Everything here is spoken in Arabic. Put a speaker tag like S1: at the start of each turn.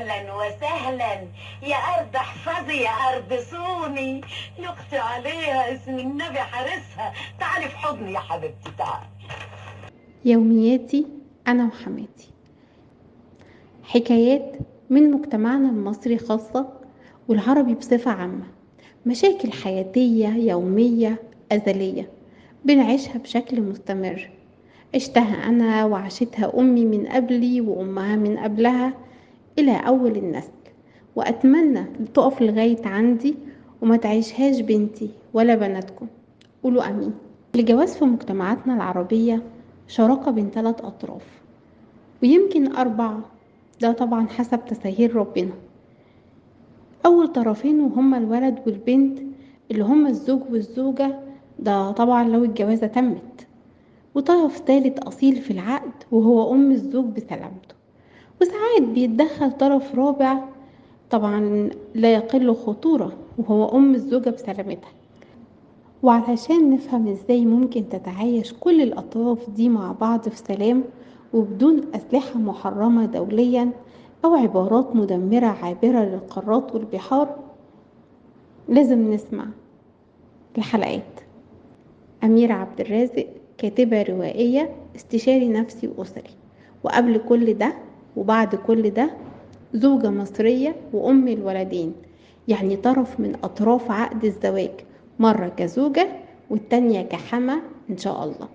S1: اهلا وسهلا يا ارض احفظي يا ارض صوني، لقت عليها اسم النبي حارسها. تعالي في حضني يا حبيبتي تعالي.
S2: يومياتي أنا وحماتي، حكايات من مجتمعنا المصري خاصة والعربي بصفة عامة، مشاكل حياتية يومية أزلية بنعيشها بشكل مستمر، عشتها أنا وعاشتها أمي من قبلي وأمها من قبلها إلى أول النسل، وأتمنى تقف لغاية عندي وما تعيشهاش بنتي ولا بناتكم. قولوا أمين. الجواز في مجتمعاتنا العربية شراكة بين 3 أطراف ويمكن 4، ده طبعا حسب تساهيل ربنا. أول طرفين وهما الولد والبنت اللي هما الزوج والزوجة، ده طبعا لو الجوازة تمت. وطرف ثالث أصيل في العقد وهو أم الزوج بسلامته، وساعات بيتدخل طرف رابع طبعا لا يقل خطورة وهو أم الزوجة بسلامتها. وعلشان نفهم ازاي ممكن تتعايش كل الأطراف دي مع بعض في سلام وبدون أسلحة محرمة دوليا أو عبارات مدمرة عابرة للقارات والبحار، لازم نسمع الحلقات. أميرة عبد الرازق، كاتبة روائية، استشاري نفسي وأسري، وقبل كل ده وبعد كل ده زوجة مصرية وأم الولدين، يعني طرف من أطراف عقد الزواج، مرة كزوجة والتانية كحمى إن شاء الله.